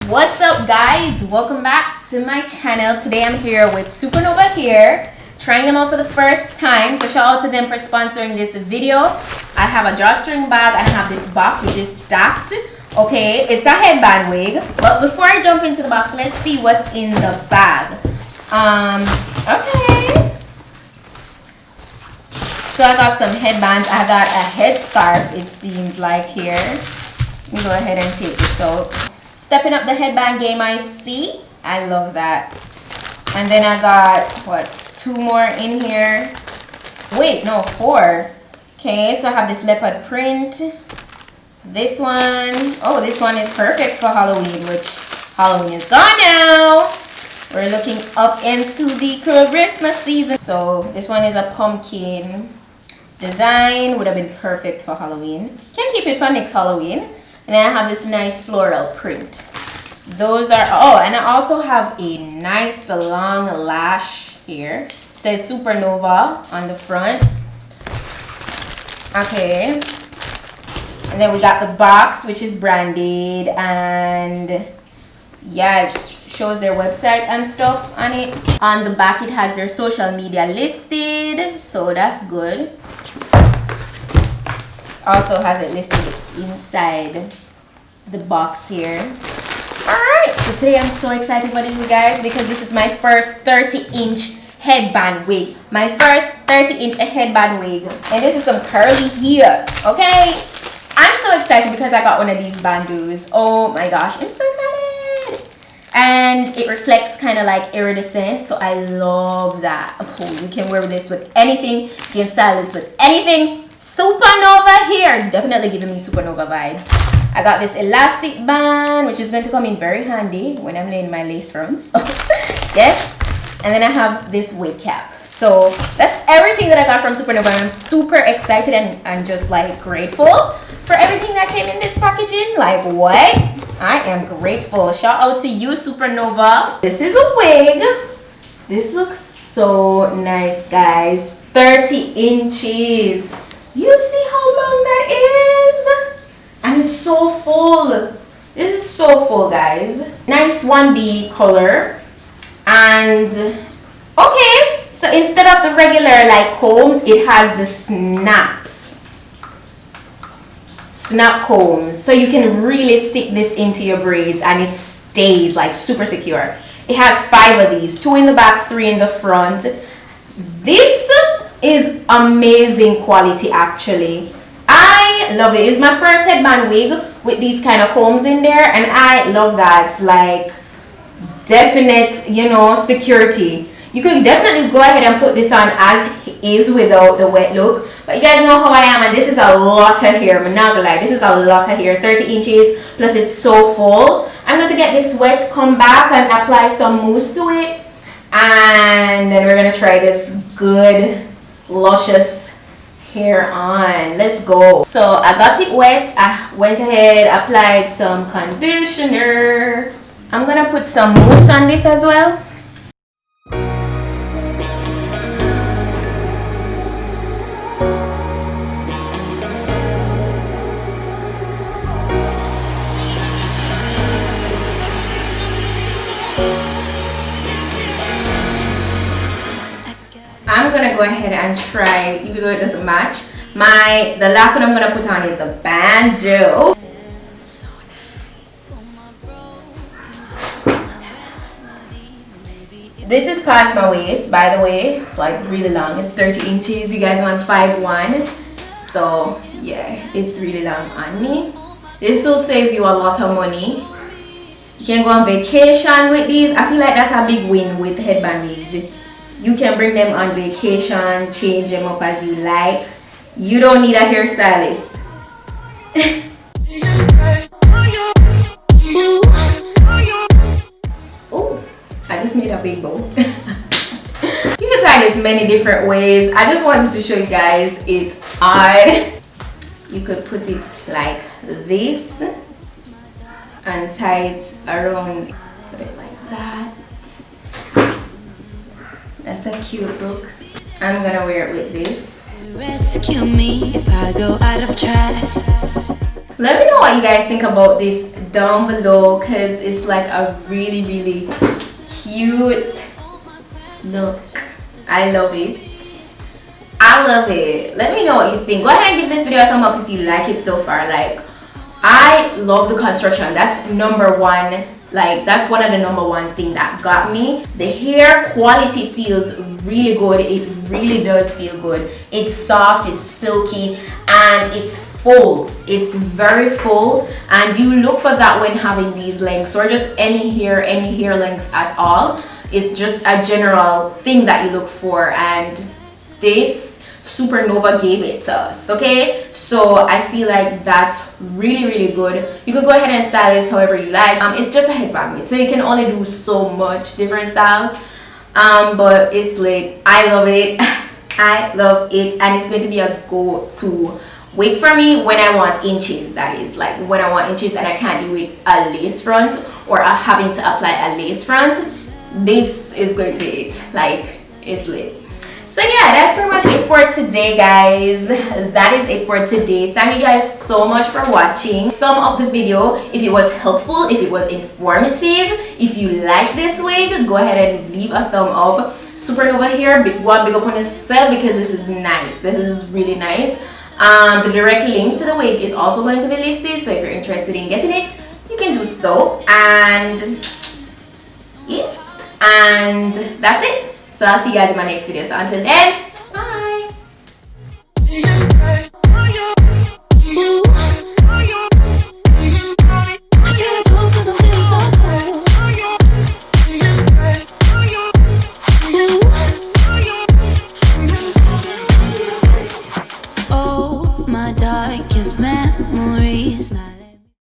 What's up guys, welcome back to my channel. Today I'm here with Supernova Hair, trying them out for the first time, so shout out to them for sponsoring this video. I have a drawstring bag, I have this box which is stacked. Okay, it's a headband wig, but before I jump into the box, let's see what's in the bag. Okay, so I got some headbands. I got a headscarf, it seems like here. Let me go ahead and take this out. Stepping up the headband game, I see. I love that. And then I got, what, 2 more in here. Wait, no, 4. Okay, so I have this leopard print. This one, oh, this one is perfect for Halloween, which Halloween is gone now. We're looking up into the Christmas season. So this one is a pumpkin design, would have been perfect for Halloween. Can keep it for next Halloween. And then I have this nice floral print. Those are, oh, and I also have a nice long lash here. It says Supernova on the front. Okay. And then we got the box, which is branded. And yeah, it shows their website and stuff on it. On the back, it has their social media listed. So that's good. Also has it listed inside the box here. Alright, so today I'm so excited for this, you guys, because this is my first 30-inch headband wig. My first 30-inch headband wig. And this is some curly hair, okay? I'm so excited because I got one of these bandos. Oh my gosh, I'm so excited. And it reflects kind of like iridescent, so I love that. Oh, you can wear this with anything. You can style this with anything. Supernova Hair, definitely giving me Supernova vibes. I got this elastic band, which is going to come in very handy when I'm laying my lace fronts. Yes. And then I have this wig cap. So that's everything that I got from Supernova. I'm super excited and just like grateful for everything that came in this packaging. Like what? I am grateful. Shout out to you, Supernova. This is a wig. This looks so nice, guys. 30 inches. You see how long that is? And it's so full. This is so full, guys. Nice 1B color. And okay, so instead of the regular like combs, it has the snap combs, so you can really stick this into your braids and it stays like super secure. It has 5 of these, 2 in the back, 3 in the front. This is amazing quality, actually. I love it. It's my first headband wig with these kind of combs in there, and I love that. Like definite, you know, security. You could definitely go ahead and put this on as is without the wet look, but you guys know how I am, and this is a lot of hair. I'm not gonna lie, this is a lot of hair. 30 inches plus it's so full. I'm going to get this wet, come back and apply some mousse to it, and then we're gonna try this good luscious hair on. Let's go. So I got it wet. I went ahead, applied some conditioner. I'm gonna put some mousse on this as well. I'm gonna go ahead and try, even though it doesn't match. The last one I'm gonna put on is the bandeau. So nice. This is past my waist, by the way. It's like really long. It's 30 inches. You guys know I'm 5'1", so yeah, it's really long on me. This will save you a lot of money. You can go on vacation with these. I feel like that's a big win with headband wigs. You can bring them on vacation, change them up as you like. You don't need a hairstylist. Oh, I just made a big bow. You can tie this many different ways. I just wanted to show you guys it's on. You could put it like this and tie it around. Put it like that. That's a cute look. I'm gonna wear it with this. Rescue me if I go out of track. Let me know what you guys think about this down below, because it's like a really cute look. I love it. I love it. Let me know what you think. Go ahead and give this video a thumb up if you like it so far. Like, I love the construction. That's number one. Like, that's one of the number one thing that got me. The hair quality feels really good. It really does feel good. It's soft, it's silky, and it's full. It's very full, and you look for that when having these lengths, or just any hair length at all. It's just a general thing that you look for, and this Supernova gave it to us. Okay, so I feel like that's really good. You could go ahead and style this however you like. It's just a headband wig, so you can only do so much different styles, but it's lit. I love it. I love it, and it's going to be a go-to wig for me when I want inches. That is, like, when I want inches and I can't do it a lace front, or having to apply a lace front, this is going to be it. Like, it's lit. So yeah, that's pretty much it for today, guys. That is it for today. Thank you guys so much for watching. Thumb up the video if it was helpful, if it was informative. If you like this wig, go ahead and leave a thumb up. Supernova Hair, big up on yourself, because this is nice. This is really nice. The direct link to the wig is also going to be listed, so if you're interested in getting it, you can do so. And yeah, and that's it. So I'll see you guys in my next video. So until then, bye.